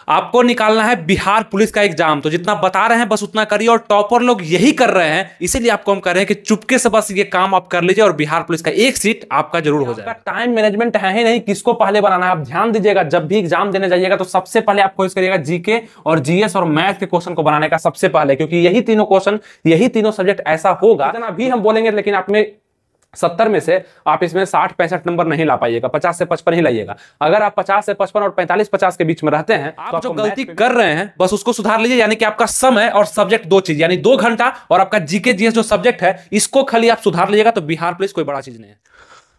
आपको निकालना है बिहार पुलिस का एग्जाम। तो जितना बता रहे हैं बस उतना करिए, और टॉपर लोग यही कर रहे हैं, इसीलिए आपको हम कह रहे हैं कि चुपके से बस ये काम आप कर लीजिए और बिहार पुलिस का एक सीट आपका जरूर हो जाएगा। टाइम मैनेजमेंट है ही नहीं, किसको पहले बनाना है। आप ध्यान दीजिएगा, जब भी एग्जाम देने जाइएगा तो सबसे पहले आप कोशिश करिएगा जीके और जीएस और मैथ के क्वेश्चन को बनाने का सबसे पहले, क्योंकि यही तीनों क्वेश्चन, यही तीनों सब्जेक्ट ऐसा होगा। इतना भी हम बोलेंगे लेकिन आप में 70 में से आप इसमें 60-65 नंबर नहीं ला पाइएगा, 50 से 55 ही लाइएगा। अगर आप 50 से 55 और 45-50 के बीच में रहते हैं तो आप जो गलती कर रहे हैं बस उसको सुधार लीजिए। यानी कि आपका समय और सब्जेक्ट दो चीज, यानी 2 घंटा और आपका जीके जीएस जो सब्जेक्ट है, इसको खाली आप सुधार लीजिएगा तो बिहार पुलिस कोई बड़ा चीज नहीं है।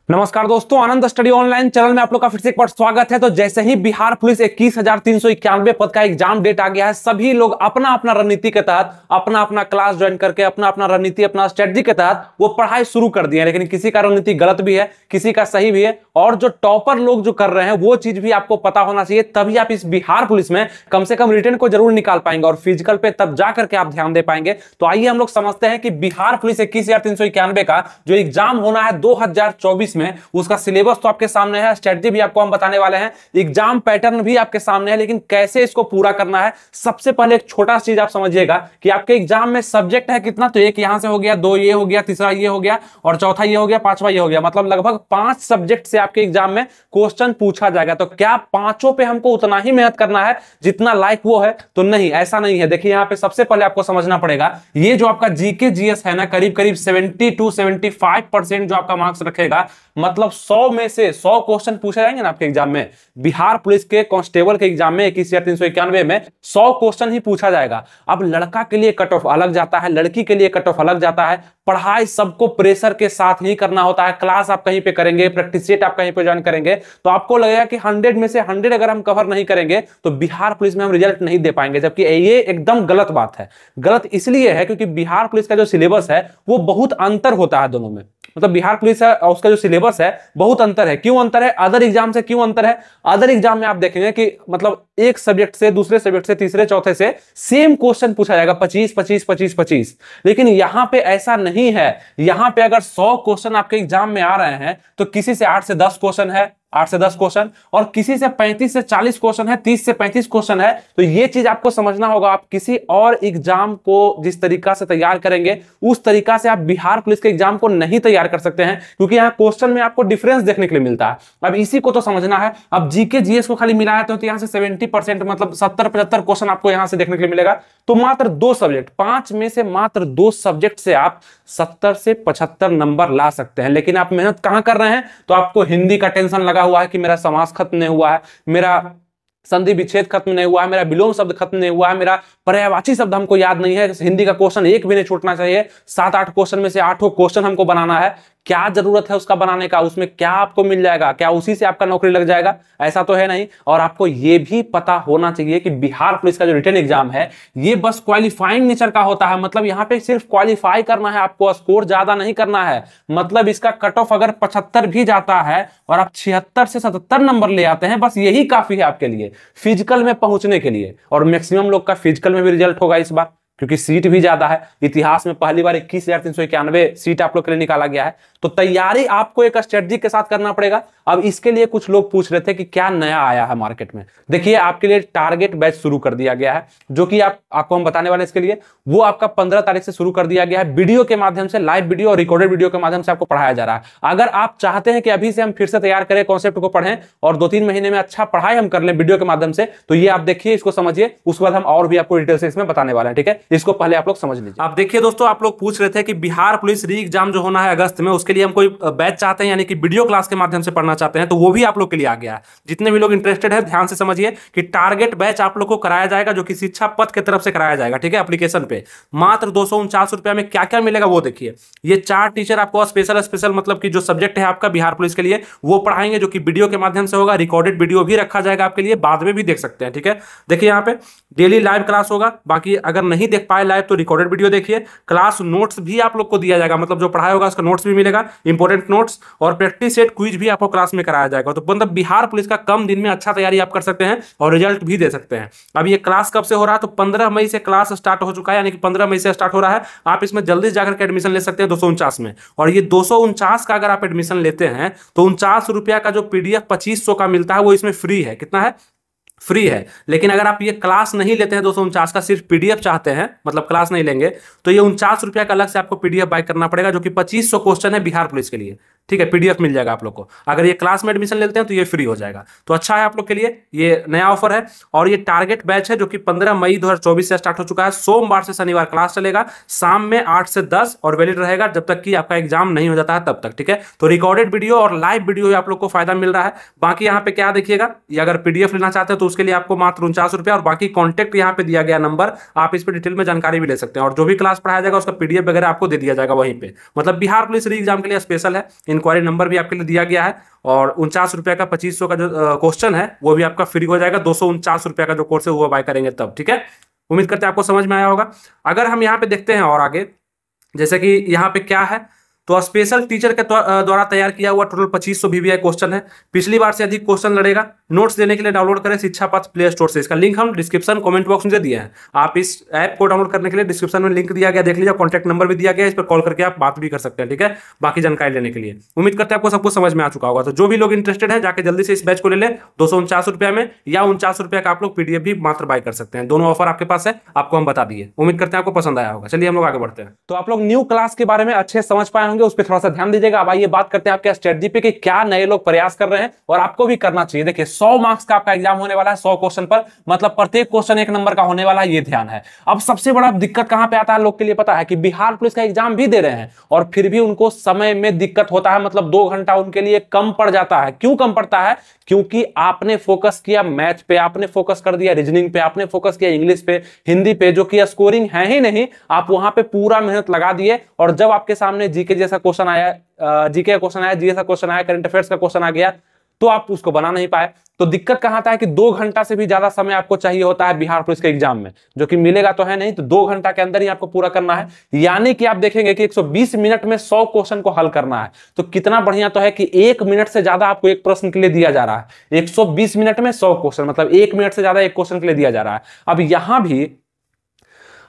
नमस्कार दोस्तों, आनंद स्टडी ऑनलाइन चैनल में आप लोग का फिर से एक बार स्वागत है। तो जैसे ही बिहार पुलिस 21,391 पद का एग्जाम डेट आ गया है, सभी लोग अपना अपना रणनीति के तहत अपना अपना क्लास ज्वाइन करके अपना अपना रणनीति, अपना स्ट्रेटजी के तहत वो पढ़ाई शुरू कर दिए हैं। लेकिन किसी का रणनीति गलत भी है, किसी का सही भी है, और जो टॉपर लोग जो कर रहे हैं वो चीज भी आपको पता होना चाहिए, तभी आप इस बिहार पुलिस में कम से कम रिटन को जरूर निकाल पाएंगे और फिजिकल पे तब जा करके आप ध्यान दे पाएंगे। तो आइए हम लोग समझते हैं कि बिहार पुलिस 21,391 का जो एग्जाम होना है 2024 में, उसका सिलेबस तो आपके सामने है, स्ट्रेटजी भी आपको हम बताने वाले हैं, एग्जाम पैटर्न भी आपके सामने है, लेकिन कैसे इसको पूरा करना है। सबसे पहले एक छोटा चीज आप समझिएगा कि आपके एग्जाम में सब्जेक्ट है कितना, तो एक यहां से हो गया, 2 ये हो गया, तीसरा ये हो गया, और चौथा ये हो गया, 5वां ये हो गया। मतलब लगभग 5 सब्जेक्ट से आपके एग्जाम में क्वेश्चन पूछा जाएगा। तो क्या पांचों पे हमको उतना ही मेहनत करना है जितना लाइक वो है? तो नहीं, ऐसा नहीं है। देखिए यहां पे सबसे पहले आपको समझना पड़ेगा, ये जो आपका जीके जीएस है ना, करीब करीब 70 to 75% जो आपका मार्क्स रखेगा, मतलब 100 में से 100 क्वेश्चन पूछे जाएंगे ना आपके एग्जाम में। बिहार पुलिस के कांस्टेबल के एग्जाम में 21,391 में 100 क्वेश्चन ही पूछा जाएगा। अब लड़का के लिए कट ऑफ अलग जाता है, लड़की के लिए कट ऑफ अलग जाता है। पढ़ाई सबको प्रेशर के साथ ही करना होता है। क्लास आप कहीं पे करेंगे, प्रैक्टिस सेट आप कहीं पे ज्वाइन करेंगे, तो आपको लगेगा कि 100 में से 100 अगर हम कवर नहीं करेंगे तो बिहार पुलिस में हम रिजल्ट नहीं दे पाएंगे, जबकि ये एकदम गलत बात है। गलत इसलिए है क्योंकि बिहार पुलिस का जो सिलेबस है वो बहुत अंतर होता है दोनों में। मतलब बिहार पुलिस है और उसका जो सिलेबस है बहुत अंतर है। क्यों अंतर है? अदर एग्जाम से क्यों अंतर है? अदर एग्जाम में आप देखेंगे कि मतलब एक सब्जेक्ट से, दूसरे सब्जेक्ट से, तीसरे चौथे से सेम क्वेश्चन पूछा जाएगा, 25-25-25-25। लेकिन यहां पे ऐसा नहीं है। यहां पे अगर 100 क्वेश्चन आपके एग्जाम में आ रहे हैं तो किसी से 8 से 10 क्वेश्चन है, 8 से 10 क्वेश्चन, और किसी से 35 से 40 क्वेश्चन है, 30 से 35 क्वेश्चन है। तो ये चीज आपको समझना होगा। आप किसी और एग्जाम को जिस तरीका से तैयार करेंगे उस तरीका से आप बिहार पुलिस के एग्जाम को नहीं तैयार कर सकते हैं, क्योंकि यहाँ क्वेश्चन में आपको डिफरेंस देखने के लिए मिलता है। अब इसी को तो समझना है। अब जीके जीएस को खाली मिलाया तो यहाँ से 70%, मतलब 70-75 क्वेश्चन आपको यहाँ से देखने के लिए मिलेगा। तो मात्र 2 सब्जेक्ट, 5 में से मात्र 2 सब्जेक्ट से आप 70 से 75 नंबर ला सकते हैं। लेकिन आप मेहनत कहां कर रहे हैं? तो आपको हिंदी का टेंशन लगा हुआ है कि मेरा समास खत्म नहीं हुआ है, मेरा संधि विच्छेद खत्म नहीं हुआ है, मेरा विलोम शब्द खत्म नहीं हुआ है, मेरा पर्यायवाची शब्द हमको याद नहीं है, हिंदी का क्वेश्चन एक भी नहीं छूटना चाहिए, 7-8 क्वेश्चन में से 8 क्वेश्चन हमको बनाना है। क्या जरूरत है उसका बनाने का? उसमें क्या आपको मिल जाएगा? क्या उसी से आपका नौकरी लग जाएगा? ऐसा तो है नहीं। और आपको यह भी पता होना चाहिए कि बिहार पुलिस का जो रिटन एग्जाम है ये बस क्वालिफाइंग नेचर का होता है। मतलब यहां पे सिर्फ क्वालिफाई करना है, आपको स्कोर ज्यादा नहीं करना है। मतलब इसका कट ऑफ अगर 75 भी जाता है और आप 76 से 77 नंबर ले आते हैं, बस यही काफी है आपके लिए फिजिकल में पहुंचने के लिए। और मैक्सिमम लोग का फिजिकल में भी रिजल्ट होगा इस बार, क्योंकि सीट भी ज्यादा है। इतिहास में पहली बार 21,391 सीट आप लोग के लिए निकाला गया है। तो तैयारी आपको एक स्ट्रेटजी के साथ करना पड़ेगा। अब इसके लिए कुछ लोग पूछ रहे थे कि क्या नया आया है मार्केट में। देखिए आपके लिए टारगेट बैच शुरू कर दिया गया है, जो कि आपको हम बताने वाले हैं। इसके लिए वो आपका 15 तारीख से शुरू कर दिया गया है। वीडियो के माध्यम से, लाइव वीडियो और रिकॉर्डेड वीडियो के माध्यम से आपको पढ़ाया जा रहा है। अगर आप चाहते हैं कि अभी से हम फिर से तैयार करें, कॉन्सेप्ट को पढ़ें और 2-3 महीने में अच्छा पढ़ाई हम कर लें वीडियो के माध्यम से, तो ये आप देखिए, इसको समझिए, उसके बाद हम और भी आपको डिटेल से इसमें बताने वाले हैं। ठीक है, इसको पहले आप लोग समझ लीजिए। आप देखिए दोस्तों, आप लोग पूछ रहे थे कि बिहार पुलिस री एग्जाम जो होना है अगस्त में, उसके लिए हम कोई बैच चाहते हैं, यानी कि वीडियो क्लास के माध्यम से पढ़ना चाहते हैं, तो वो भी आप लोग के लिए आ गया है। जितने भी लोग इंटरेस्टेड है ध्यान से समझिए कि टारगेट बैच आप लोग को कराया जाएगा, जो कि शिक्षा पथ की तरफ से कराया जाएगा। ठीक है, एप्लीकेशन पे मात्र 249 रुपया में क्या क्या मिलेगा वो देखिए। ये 4 टीचर आपको स्पेशल मतलब कि जो सब्जेक्ट है आपका बिहार पुलिस के लिए वो पढ़ाएंगे, जो कि वीडियो के माध्यम से होगा। रिकॉर्डेड वीडियो भी रखा जाएगा आपके लिए, बाद में भी देख सकते हैं। ठीक है, देखिए यहाँ पे डेली लाइव क्लास होगा। बाकी अगर नहीं देख पाए लाइव तो रिकॉर्डेड वीडियो देखिए। क्लास नोट्स भी आप लोग को दिया जाएगा, मतलब जो पढ़ाई होगा उसका नोट्स भी मिलेगा, इंपॉर्टेंट नोट्स, और प्रैक्टिस सेट क्विज भी आपको क्लास में कराया जाएगा। तो मतलब बिहार पुलिस का कम दिन में अच्छा तैयारी आप कर सकते हैं और रिजल्ट भी दे सकते हैं। अब ये क्लास कब से हो रहा है? तो 15 मई से क्लास स्टार्ट हो चुका है, यानी कि 15 मई से स्टार्ट हो रहा है। आप इसमें जल्दी जाकर के एडमिशन ले सकते हैं 249 में। और ये 249 का अगर आप एडमिशन लेते हैं तो 49 रुपया का जो PDF 2500 का मिलता है वो इसमें फ्री है। कितना है? फ्री है। लेकिन अगर आप ये क्लास नहीं लेते हैं 249 का, सिर्फ पीडीएफ चाहते हैं, मतलब क्लास नहीं लेंगे, तो ये 49 रुपया का अलग से आपको पीडीएफ बाय करना पड़ेगा, जो कि 2500 क्वेश्चन है बिहार पुलिस के लिए। ठीक है, पीडीएफ मिल जाएगा आप लोग को। अगर ये क्लास में एडमिशन लेते हैं तो ये फ्री हो जाएगा। तो अच्छा है आप लोग के लिए, ये नया ऑफर है। और ये टारगेट बैच है जो कि 15 मई 2024 से स्टार्ट हो चुका है। सोमवार से शनिवार क्लास चलेगा, शाम में 8 से 10, और वैलिड रहेगा जब तक कि आपका एग्जाम नहीं हो जाता है तब तक। ठीक है, तो रिकॉर्डेड वीडियो और लाइव वीडियो आप लोग को फायदा मिल रहा है। बाकी यहाँ पे क्या देखिएगा, ये अगर पीडीएफ लेना चाहते हो तो उसके लिए आपको मात्र 49 रुपया, और बाकी कॉन्टैक्ट यहाँ पे दिया गया नंबर, आप इस पर डिटेल में जानकारी भी ले सकते हैं। और जो भी क्लास पढ़ाया जाएगा उसका पीडीएफ वगैरह आपको दे दिया जाएगा वहीं पे। मतलब बिहार पुलिस री एग्जाम के लिए स्पेशल है। इंक्वायरी नंबर भी आपके लिए दिया गया है। और 49 रुपया का 2500 का जो क्वेश्चन है वो भी आपका फ्री हो जाएगा। 249 रुपया का जो कोर्स है वो बाय करेंगे तब। ठीक है, उम्मीद करते हैं आपको समझ में आया होगा। अगर हम यहाँ पे देखते हैं और आगे, जैसे कि यहाँ पे क्या है, तो स्पेशल टीचर के द्वारा तैयार किया हुआ टोटल 2500 वीवीआई क्वेश्चन है। पिछली बार से अधिक क्वेश्चन लड़ेगा। नोट्स देने के लिए डाउनलोड करें शिक्षा पथ प्ले स्टोर से। इसका लिंक हम डिस्क्रिप्शन कमेंट बॉक्स में दे दिए हैं। आप इस ऐप को डाउनलोड करने के लिए डिस्क्रिप्शन में लिंक दिया गया, देख लीजिए। कॉन्टैक्ट नंबर भी दिया गया है, इस पर कॉल करके आप बात भी कर सकते हैं। ठीक है, बाकी जानकारी लेने के लिए। उम्मीद करते हैं आपको सब कुछ समझ में आ चुका होगा। तो जो भी लोग इंटरेस्टेड है जाके जल्दी से इस बैच को ले लें 249 में, या 49 का आप लोग पीडीएफ भी मात्र बाय कर सकते हैं। दोनों ऑफर आपके पास है, आपको हम बता दिए। उम्मीद करते हैं आपको पसंद आया होगा। चलिए हम लोग आगे बढ़ते हैं। तो आप लोग न्यू क्लास के बारे में अच्छे समझ पाए होंगे, उस पर थोड़ा सा ध्यान दीजिएगा। अब आइए बात करते हैं आपके स्ट्रेटजी पे कि क्या नए लोग प्रयास कर रहे हैं और आपको भी करना चाहिए। देखिए 100 मार्क्स का आपका एग्जाम होने वाला है 100 क्वेश्चन पर, मतलब प्रत्येक क्वेश्चन 1 नंबर का होने वाला है, ये ध्यान है। अब सबसे बड़ा दिक्कत कहां पे आता है लोग के लिए पता है, कि बिहार पुलिस का एग्जाम भी दे रहे हैं और फिर भी उनको समय में दिक्कत होता है। मतलब 2 घंटा उनके लिए कम पड़ जाता है। क्यों कम पड़ता है? क्योंकि आपने फोकस किया मैथ पे, आपने फोकस कर दिया रीजनिंग पे, आपने फोकस किया इंग्लिश पे, हिंदी पे, जो कि स्कोरिंग है ही नहीं। आप वहां पे पूरा मेहनत लगा दिए, और जब आपके सामने जीके जैसा क्वेश्चन आया, जीके का क्वेश्चन आया, जीएस का क्वेश्चन आया, करंट अफेयर्स का क्वेश्चन आ गया, तो आप उसको बना नहीं पाए। तो दिक्कत कहां आता है कि 2 घंटा से भी ज्यादा समय आपको चाहिए होता है बिहार पुलिस के एग्जाम में, जो कि मिलेगा तो है नहीं। तो 2 घंटा के अंदर ही आपको पूरा करना है। यानी कि आप देखेंगे कि 120 मिनट में 100 क्वेश्चन को हल करना है। तो कितना बढ़िया तो है कि 1 मिनट से ज्यादा आपको एक प्रश्न के लिए दिया जा रहा है। 120 मिनट में 100 क्वेश्चन, मतलब 1 मिनट से ज्यादा एक क्वेश्चन के लिए दिया जा रहा है। अब यहां भी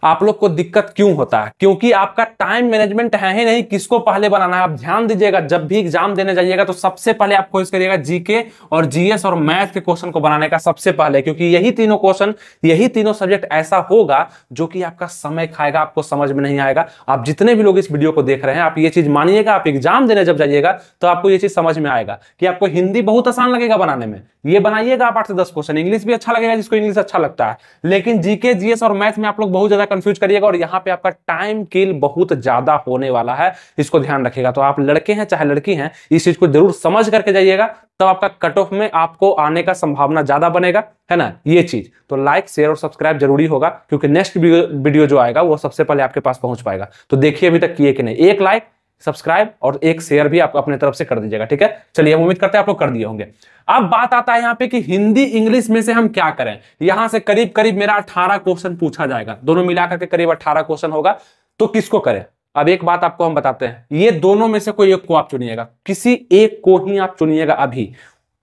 आप लोग को दिक्कत क्यों होता है? क्योंकि आपका टाइम मैनेजमेंट है ही नहीं। किसको पहले बनाना है? आप ध्यान दीजिएगा, जब भी एग्जाम देने जाइएगा तो सबसे पहले आप कोशिश करिएगा जीके और जीएस और मैथ के क्वेश्चन को बनाने का सबसे पहले, क्योंकि यही तीनों क्वेश्चन, यही तीनों सब्जेक्ट ऐसा होगा जो कि आपका समय खाएगा, आपको समझ में नहीं आएगा। आप जितने भी लोग इस वीडियो को देख रहे हैं, आप ये चीज मानिएगा, आप एग्जाम देने जब जाइएगा तो आपको ये चीज समझ में आएगा कि आपको हिंदी बहुत आसान लगेगा बनाने में, ये बनाइएगा आप 8 से 10 क्वेश्चन। इंग्लिश भी अच्छा लगेगा जिसको इंग्लिश अच्छा लगता है, लेकिन जीके जीएस और मैथ में आप लोग बहुत ज्यादा कंफ्यूज करिएगा, और यहाँ पे आपका टाइम किल बहुत ज्यादा होने वाला है। इसको ध्यान रखिएगा। तो आप लड़के हैं चाहे लड़की हैं, इस चीज को जरूर समझ करके जाइएगा, तब आपका कट ऑफ में आपको आने का संभावना ज्यादा बनेगा, है ना ये चीज। तो लाइक शेयर और सब्सक्राइब जरूरी होगा, क्योंकि नेक्स्ट वीडियो जो आएगा वो सबसे पहले आपके पास पहुंच पाएगा। तो देखिए अभी तक किए कि नहीं, एक लाइक, सब्सक्राइब और एक शेयर भी आप अपने तरफ से कर दीजिएगा। ठीक है, चलिए हम उम्मीद करते हैं आप लोग कर दिए होंगे। अब बात आता है यहाँ पे कि हिंदी इंग्लिश में से हम क्या करें। यहां से करीब करीब मेरा 18 क्वेश्चन पूछा जाएगा, दोनों मिलाकर के करीब 18 क्वेश्चन होगा। तो किसको करें? अब एक बात आपको हम बताते हैं, ये दोनों में से कोई एक को आप चुनिएगा, किसी एक को ही आप चुनिएगा अभी।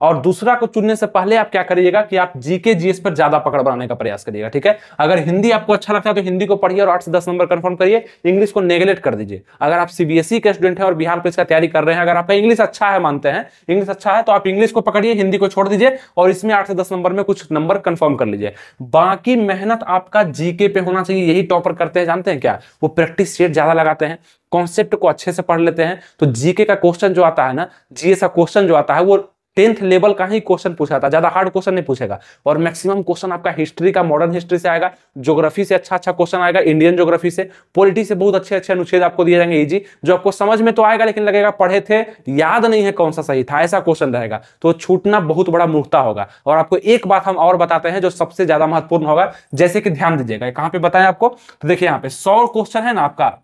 और दूसरा को चुनने से पहले आप क्या करिएगा कि आप जीके जीएस पर ज्यादा पकड़ बनाने का प्रयास करिएगा। ठीक है, अगर हिंदी आपको अच्छा लगता है तो हिंदी को पढ़िए और 8 से 10 नंबर कंफर्म करिए। इंग्लिश को नेगलेक्ट कर दीजिए। अगर आप सीबीएसई के स्टूडेंट हैं और बिहार पुलिस का तैयारी कर रहे हैं, अगर आपका इंग्लिश अच्छा है, मानते हैं इंग्लिश अच्छा है, तो आप इंग्लिश को पकड़िए, हिंदी को छोड़ दीजिए और इसमें 8 से 10 नंबर में कुछ नंबर कंफर्म कर लीजिए। बाकी मेहनत आपका जीके पे होना चाहिए। यही टॉपर करते हैं, जानते हैं क्या? वो प्रैक्टिस सेट ज्यादा लगाते हैं, कॉन्सेप्ट को अच्छे से पढ़ लेते हैं। तो जीके का क्वेश्चन जो आता है ना, जीएस का क्वेश्चन जो आता है, वो 10th लेवल का ही क्वेश्चन पूछा था, ज्यादा हार्ड क्वेश्चन नहीं पूछेगा। और मैक्सिमम क्वेश्चन आपका हिस्ट्री का, मॉडर्न हिस्ट्री से आएगा, ज्योग्राफी से अच्छा क्वेश्चन आएगा, इंडियन ज्योग्राफी से, पॉलिटी से बहुत अच्छे अच्छे अनुच्छेद आपको दिए जाएंगे इजी, जो आपको समझ में तो आएगा लेकिन लगेगा पढ़े थे, याद नहीं है कौन सा सही था, ऐसा क्वेश्चन रहेगा। तो छूटना बहुत बड़ा मूर्खता होगा। और आपको एक बात हम और बताते हैं जो सबसे ज्यादा महत्वपूर्ण होगा, जैसे कि ध्यान दीजिएगा, कहां पे बताएं आपको, तो देखिए यहाँ पे 100 क्वेश्चन है ना आपका,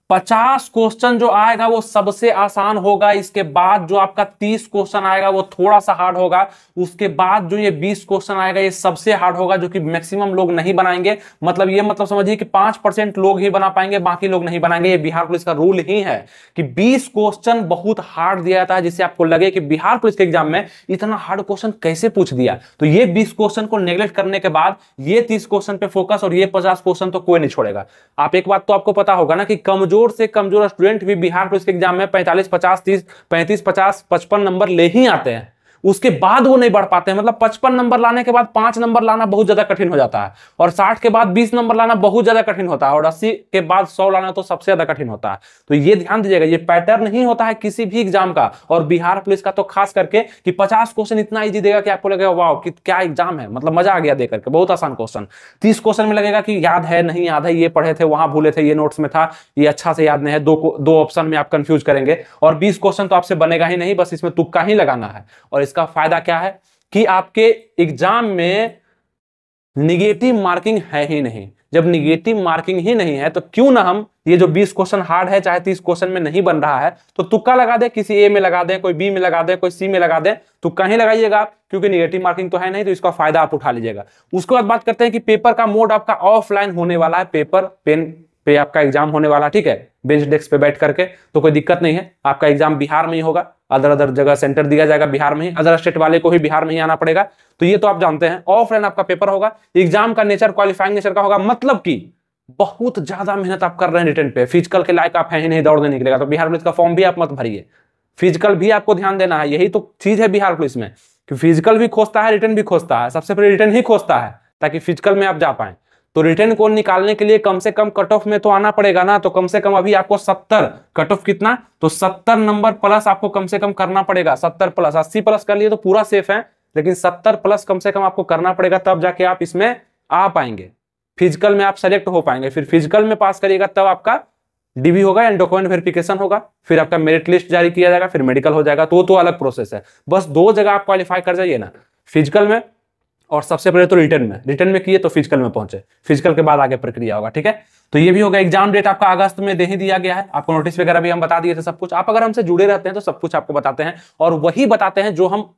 50 क्वेश्चन जो आएगा वो सबसे आसान होगा। इसके बाद जो आपका 30 क्वेश्चन आएगा वो थोड़ा सा हार्ड होगा। उसके बाद जो ये 20 क्वेश्चन आएगा ये सबसे हार्ड होगा, जो कि मैक्सिमम लोग नहीं बनाएंगे। मतलब ये मतलब समझिए कि 5% लोग ही बना पाएंगे, बाकी लोग नहीं बनाएंगे। ये बिहार पुलिस का रूल ही है कि 20 क्वेश्चन बहुत हार्ड दिया जाता है, जिससे आपको लगे कि बिहार पुलिस के एग्जाम में इतना हार्ड क्वेश्चन कैसे पूछ दिया। तो ये 20 क्वेश्चन को नेग्लेक्ट करने के बाद ये 30 क्वेश्चन पे फोकस, और ये 50 क्वेश्चन तो कोई नहीं छोड़ेगा। आप एक बात तो आपको पता होगा ना कि कमजोर से कमजोर स्टूडेंट भी बिहार पुलिस के एग्जाम में 45, 50, 30, 35, 50, 55 नंबर ले ही आते हैं। उसके बाद वो नहीं बढ़ पाते हैं। मतलब 55 नंबर लाने के बाद 5 नंबर लाना बहुत ज्यादा कठिन हो जाता है, और 60 के बाद 20 नंबर लाना बहुत ज्यादा कठिन होता है, और 80 के बाद 100 लाना तो सबसे ज्यादा कठिन होता है। तो ये ध्यान दीजिएगा, ये पैटर्न नहीं होता है किसी भी एग्जाम का, और बिहार पुलिस का तो खास करके कि 50 क्वेश्चन इतना इजी देगा कि आपको लगेगा वाह कि क्या एग्जाम है, मतलब मजा आ गया देकर के, बहुत आसान क्वेश्चन। 30 क्वेश्चन में लगेगा कि याद है नहीं याद है, ये पढ़े थे वहां भूले थे, ये नोट्स में था, ये अच्छा से याद नहीं है, दो ऑप्शन में आप कंफ्यूज करेंगे। और 20 क्वेश्चन तो आपसे बनेगा ही नहीं, बस इसमें तुक्का ही लगाना है। और इसका फायदा क्या है कि आपके एग्जाम में निगेटिव मार्किंग है ही नहीं। जब निगेटिव मार्किंग ही नहीं है तो क्यों ना हम ये जो 20 क्वेश्चन हार्ड है, चाहे 30 क्वेश्चन में नहीं बन रहा है, तो तुक्का लगा दे, किसी ए में लगा दें, कोई बी में लगा दें, कोई सी में लगा दें, तुक्का ही लगाइएगा, क्योंकि निगेटिव मार्किंग तो है नहीं, तो इसका फायदा आप उठा लीजिएगा। उसके बाद बात करते हैं कि पेपर का मोड आपका ऑफलाइन होने वाला है, पेपर पेन पे आपका एग्जाम होने वाला, ठीक है, बेंच डेस्क पे बैठ करके, तो कोई दिक्कत नहीं है। आपका एग्जाम बिहार में ही होगा, अदर जगह सेंटर दिया जाएगा बिहार में ही, अदर स्टेट वाले को ही बिहार में ही आना पड़ेगा, तो ये तो आप जानते हैं। ऑफलाइन आपका पेपर होगा, एग्जाम का नेचर क्वालिफाइंग नेचर का होगा, मतलब कि बहुत ज्यादा मेहनत आप कर रहे हैं रिटर्न पे, फिजिकल के लायक आप है ही नहीं, दौड़ने निकलेगा, तो बिहार पुलिस का फॉर्म भी आप मत भरिए, फिजिकल भी आपको ध्यान देना है। यही तो चीज है बिहार पुलिस में कि फिजिकल भी खोजता है, रिटर्न भी खोजता है, सबसे पहले रिटर्न ही खोजता है ताकि फिजिकल में आप जा पाए। तो रिटर्न को निकालने के लिए कम से कम कट ऑफ में तो आना पड़ेगा ना, तो कम से कम अभी आपको 70 कट ऑफ कितना, तो 70 नंबर प्लस आपको कम से कम करना पड़ेगा। 70 प्लस, 80 प्लस कर लिए तो पूरा सेफ है, लेकिन 70 प्लस कम से कम आपको करना पड़ेगा, तब जाके आप इसमें आ पाएंगे, फिजिकल में आप सेलेक्ट हो पाएंगे। फिर फिजिकल में पास करिएगा तब आपका डीबी होगा, एंड डॉक्यूमेंट वेरिफिकेशन होगा, फिर आपका मेरिट लिस्ट जारी किया जाएगा, फिर मेडिकल हो जाएगा, तो अलग प्रोसेस है। बस 2 जगह आप क्वालिफाई कर जाइए ना, फिजिकल में और सबसे पहले तो रिटर्न में किए तो फिजिकल में पहुंचे, फिजिकल के बाद आगे प्रक्रिया होगा, ठीक है। तो ये भी होगा। एग्जाम डेट आपका अगस्त में दे ही दिया गया है, आपको नोटिस वगैरह भी हम बता दिए थे, सब कुछ। आप अगर हमसे जुड़े रहते हैं तो सब कुछ आपको बताते हैं, और वही बताते हैं जो हम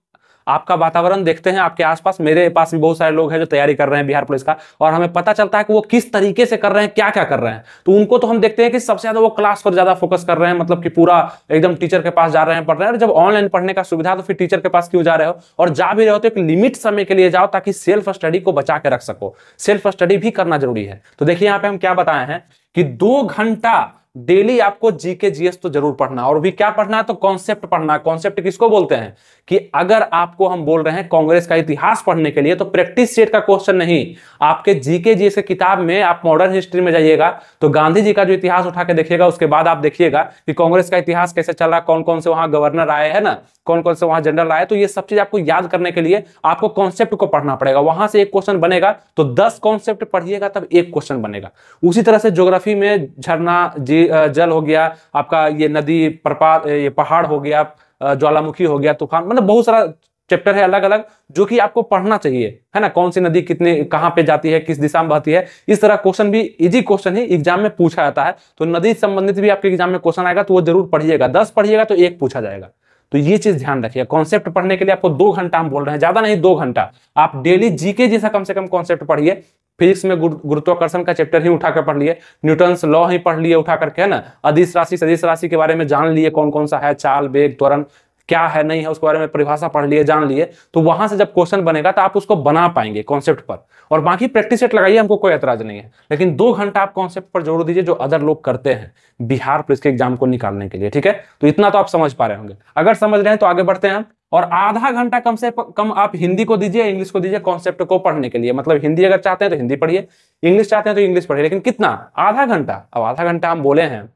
आपका वातावरण देखते हैं आपके आसपास। मेरे पास भी बहुत सारे लोग हैं जो तैयारी कर रहे हैं बिहार पुलिस का, और हमें पता चलता है कि वो किस तरीके से कर रहे हैं, क्या क्या कर रहे हैं। तो उनको तो हम देखते हैं कि सबसे ज्यादा वो क्लास पर ज्यादा फोकस कर रहे हैं, मतलब कि पूरा एकदम टीचर के पास जा रहे हैं, पढ़ रहे हैं। जब ऑनलाइन पढ़ने का सुविधा, तो फिर टीचर के पास क्यों जा रहे हो, और जा भी रहे हो तो एक लिमिट समय के लिए जाओ, ताकि सेल्फ स्टडी को बचा के रख सको। सेल्फ स्टडी भी करना जरूरी है। तो देखिए यहाँ पे हम क्या बताए हैं कि 2 घंटा डेली आपको जीके जीएस तो जरूर पढ़ना, और भी क्या पढ़ना है, तो कॉन्सेप्ट पढ़ना। कॉन्सेप्ट किसको बोलते हैं कि अगर आपको हम बोल रहे हैं कांग्रेस का इतिहास पढ़ने के लिए, तो प्रैक्टिस सेट का क्वेश्चन नहीं, आपके जीके जीएस के किताब में आप मॉडर्न हिस्ट्री में जाइएगा तो गांधी जी का जो इतिहास उठा के देखिएगा, उसके बाद आप देखिएगा कि कांग्रेस का इतिहास कैसे चला, कौन कौन से वहां गवर्नर आए हैं ना, कौन कौन से वहां जनरल आए। तो ये सब चीज आपको याद करने के लिए आपको कॉन्सेप्ट को पढ़ना पड़ेगा। वहां से एक क्वेश्चन बनेगा तो 10 कॉन्सेप्ट पढ़िएगा तब एक क्वेश्चन बनेगा। उसी तरह से ज्योग्राफी में झरना, जल हो गया आपका, ये नदी, प्रपात, ये पहाड़ हो गया, ज्वालामुखी हो गया, तूफान, मतलब बहुत सारा चैप्टर है अलग अलग जो कि आपको पढ़ना चाहिए, है ना। कौन सी नदी कितने कहां पे जाती है, किस दिशा में बहती है, इस तरह क्वेश्चन भी इजी क्वेश्चन ही एग्जाम में पूछा जाता है। तो नदी संबंधित भी आपके एग्जाम में क्वेश्चन आएगा, तो वो जरूर पढ़िएगा। 10 पढ़िएगा तो 1 पूछा जाएगा। तो ये चीज ध्यान रखिए। कॉन्सेप्ट पढ़ने के लिए आपको 2 घंटा हम बोल रहे हैं, ज्यादा नहीं, 2 घंटा आप डेली जीके जैसा कम से कम कॉन्सेप्ट पढ़िए। फिजिक्स में गुरुत्वाकर्षण का चैप्टर ही उठा कर पढ़ लिए, न्यूटन्स लॉ ही पढ़ लिए उठा करके, है ना। अदिश राशि, सदिश राशि के बारे में जान लिए, कौन कौन सा है, चाल, वेग, त्वरण क्या है नहीं है, उसके बारे में परिभाषा पढ़ लिए, जान लिए। तो वहां से जब क्वेश्चन बनेगा तो आप उसको बना पाएंगे कॉन्सेप्ट पर। और बाकी प्रैक्टिस सेट लगाइए, हमको कोई एतराज नहीं है, लेकिन 2 घंटा आप कॉन्सेप्ट पर जोड़ दीजिए, जो अदर लोग करते हैं बिहार पुलिस के एग्जाम को निकालने के लिए, ठीक है। तो इतना तो आप समझ पा रहे होंगे। अगर समझ रहे हैं तो आगे बढ़ते हैं हम। और आधा घंटा कम से कम आप हिंदी को दीजिए, इंग्लिश को दीजिए कॉन्सेप्ट को पढ़ने के लिए। मतलब हिंदी अगर चाहते हैं तो हिंदी पढ़िए, इंग्लिश चाहते हैं तो इंग्लिश पढ़िए, लेकिन कितना, आधा घंटा। अब आधा घंटा हम बोले हैं,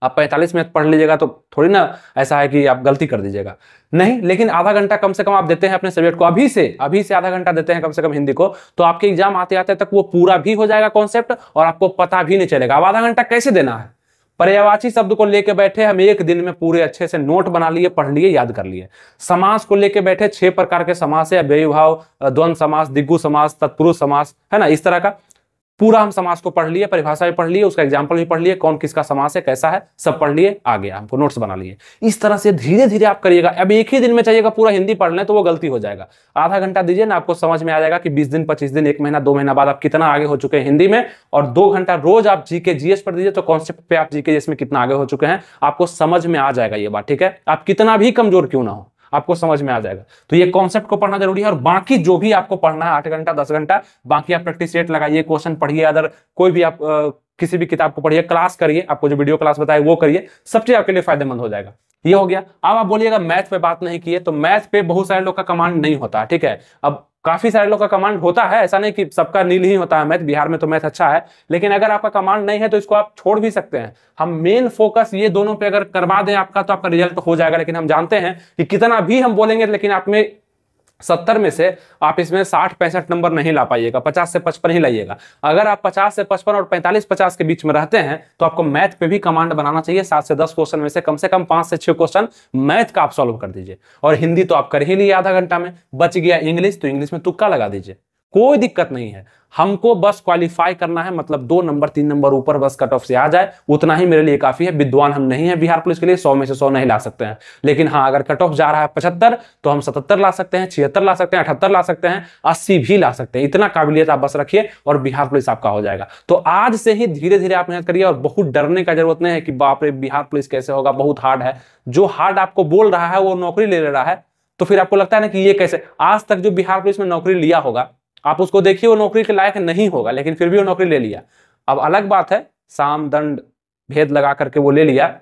आप 45 मिनट पढ़ लीजिएगा तो थोड़ी ना ऐसा है कि आप गलती कर दीजिएगा, नहीं। लेकिन आधा घंटा कम से कम आप देते हैं अपने सब्जेक्ट को, अभी से आधा घंटा देते हैं कम से कम हिंदी को, तो आपके एग्जाम आते आते तक वो पूरा भी हो जाएगा कॉन्सेप्ट, और आपको पता भी नहीं चलेगा। अब आधा घंटा कैसे देना है, पर्यायवाची शब्द को लेके बैठे हम 1 दिन में पूरे अच्छे से नोट बना लिए, पढ़ लिए, याद कर लिए। समास को लेके बैठे 6 प्रकार के समास है, अव्ययीभाव, द्वंद्व समास, दिग्गु समास, तत्पुरुष समास, है ना, इस तरह का पूरा हम समास को पढ़ लिए, परिभाषा भी पढ़ लिए, उसका एग्जाम्पल भी पढ़ लिए, कौन किसका समास है, कैसा है, सब पढ़ लिए, आ गया, हमको नोट्स बना लिए। इस तरह से धीरे धीरे आप करिएगा। अब एक ही दिन में चाहिएगा पूरा हिंदी पढ़ लें तो वो गलती हो जाएगा। आधा घंटा दीजिए ना, आपको समझ में आ जाएगा कि 20 दिन, 25 दिन, 1 महीना, 2 महीना बाद आप कितना आगे हो चुके हैं हिंदी में। और 2 घंटा रोज आप जीके जीएस पर दीजिए, तो कॉन्सेप्ट पे आप जीके जीएस में कितना आगे हो चुके हैं आपको समझ में आ जाएगा ये बात, ठीक है। आप कितना भी कमजोर क्यों ना हो, आपको समझ में आ जाएगा। तो ये कॉन्सेप्ट को पढ़ना जरूरी है। और बाकी जो भी आपको पढ़ना है 8 घंटा, 10 घंटा, बाकी आप प्रैक्टिस सेट लगाइए, क्वेश्चन पढ़िए, अदर कोई भी आप किसी भी किताब को पढ़िए, क्लास करिए, आपको जो वीडियो क्लास बताए वो करिए, सब चीज आपके लिए फायदेमंद हो जाएगा। ये हो गया। अब आप बोलिएगा मैथ पे बात नहीं की है, तो मैथ पे बहुत सारे लोग का कमांड नहीं होता, ठीक है। अब काफी सारे लोग का कमांड होता है, ऐसा नहीं कि सबका नील ही होता है मैथ, बिहार में तो मैथ अच्छा है, लेकिन अगर आपका कमांड नहीं है तो इसको आप छोड़ भी सकते हैं। हम मेन फोकस ये दोनों पे अगर करवा दें आपका, तो आपका रिजल्ट हो जाएगा। लेकिन हम जानते हैं कि कितना भी हम बोलेंगे, लेकिन आप में 70 में से आप इसमें 60-65 नंबर नहीं ला पाइएगा, 50 से 55 ही लाइएगा। अगर आप 50 से 55 और 45-50 के बीच में रहते हैं तो आपको मैथ पे भी कमांड बनाना चाहिए। 7 से 10 क्वेश्चन में से कम 5 से 6 क्वेश्चन मैथ का आप सॉल्व कर दीजिए। और हिंदी तो आप कर ही लिए आधा घंटा में, बच गया इंग्लिश, तो इंग्लिश में तुक्का लगा दीजिए, कोई दिक्कत नहीं है। हमको बस क्वालिफाई करना है, मतलब 2 नंबर 3 नंबर ऊपर बस कट ऑफ से आ जाए, उतना ही मेरे लिए काफी है। विद्वान हम नहीं है बिहार पुलिस के लिए, 100 में से 100 नहीं ला सकते हैं, लेकिन हाँ अगर कट ऑफ जा रहा है 75 तो हम 77 ला सकते हैं, 76 ला सकते हैं, 78 ला सकते हैं, 80 भी ला सकते हैं। इतना काबिलियत आप बस रखिए और बिहार पुलिस आपका हो जाएगा। तो आज से ही धीरे धीरे आप मेहनत करिए, और बहुत डरने का जरूरत नहीं है कि बाप रे बिहार पुलिस कैसे होगा, बहुत हार्ड है। जो हार्ड आपको बोल रहा है वो नौकरी ले रहा है, तो फिर आपको लगता है ना कि ये कैसे। आज तक जो बिहार पुलिस में नौकरी लिया होगा, आप उसको देखिए, वो नौकरी के लायक नहीं होगा, लेकिन फिर भी वो नौकरी ले लिया। अब अलग बात है, साम दंड भेद लगा करके वो ले लिया,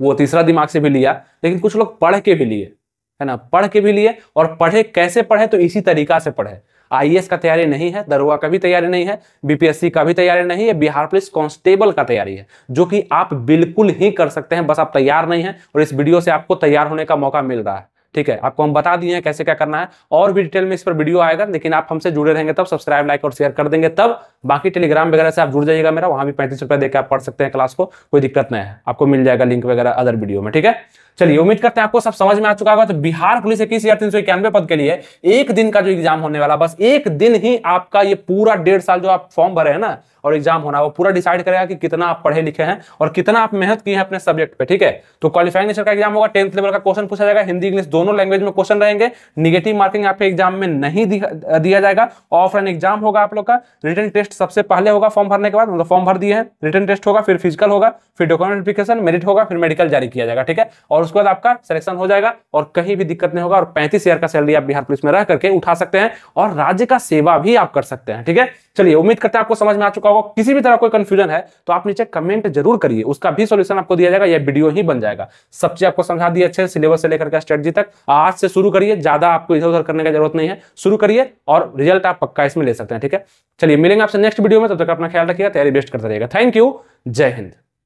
वो तीसरा दिमाग से भी लिया, लेकिन कुछ लोग पढ़ के भी लिए, है ना, पढ़ के भी लिए। और पढ़े कैसे पढ़े, तो इसी तरीका से पढ़े। आईएएस का तैयारी नहीं है, दरोगा का भी तैयारी नहीं है, बीपीएससी का भी तैयारी नहीं है, बिहार पुलिस कांस्टेबल का तैयारी है, जो कि आप बिल्कुल ही कर सकते हैं। बस आप तैयार नहीं है, और इस वीडियो से आपको तैयार होने का मौका मिल रहा है, ठीक है। आपको हम बता दिए हैं कैसे क्या करना है, और भी डिटेल में इस पर वीडियो आएगा, लेकिन आप हमसे जुड़े रहेंगे तब, सब्सक्राइब लाइक और शेयर कर देंगे तब। बाकी टेलीग्राम वगैरह से आप जुड़ जाइएगा मेरा, वहां भी 35 रुपए देकर आप पढ़ सकते हैं क्लास को, कोई दिक्कत नहीं है, आपको मिल जाएगा लिंक वगैरह अदर वीडियो में, ठीक है। चलिए, उम्मीद करते हैं आपको सब समझ में आ चुका होगा। तो बिहार पुलिस 21,391 पद के लिए एक दिन का जो एग्जाम होने वाला, बस एक दिन ही आपका ये पूरा 1.5 साल जो आप फॉर्म भरे हैं ना और एग्जाम होना, वो पूरा डिसाइड करेगा कि कितना आप पढ़े लिखे हैं और कितना आप मेहनत किए हैं अपने सब्जेक्ट पे, ठीक है। तो क्वालिफाइंग नेचर का एग्जाम होगा, 10th लेवल का क्वेश्चन पूछा जाएगा, हिंदी इंग्लिश दोनों लैंग्वेज में क्वेश्चन रहेंगे। निगेटिव मार्किंग आपके एग्जाम में नहीं दिया जाएगा। ऑफलाइन एग्जाम होगा आप लोग का, रिटन टेस्ट सबसे पहले होगा फॉर्म भरने के बाद, मतलब फॉर्म भर दिए हैं, रिटन टेस्ट होगा, फिर फिजिकल होगा, फिर डॉक्यूमेंट वेरिफिकेशन, मेरिट होगा, फिर मेडिकल जारी किया जाएगा, ठीक है। और उसके बाद आपका सिलेक्शन हो जाएगा और कहीं भी दिक्कत नहीं होगा। और 35,000 का सैलरी आप बिहार पुलिस में रह करके उठा सकते हैं और राज्य का सेवा भी आप कर सकते हैं, ठीक है। चलिए, उम्मीद करते हैं आपको समझ में आ चुका होगा। किसी भी तरह कोई कंफ्यूजन है तो आप नीचे कमेंट जरूर करिए, उसका भी सॉल्यूशन आपको दिया जाएगा, यह वीडियो ही बन जाएगा। सब चीज आपको समझा दी अच्छे, सिलेबस से लेकर के स्ट्रेटजी तक। आज से शुरू करिए, ज्यादा आपको इधर उधर करने की जरूरत नहीं है, शुरू करिए और रिजल्ट आप पक्का इसमें ले सकते हैं, ठीक है। चलिए, मिलेंगे आपसे नेक्स्ट वीडियो में, तब तक अपना ख्याल रखिएगा, तैयारी बेस्ट करते रहिएगा। थैंक यू, जय हिंद।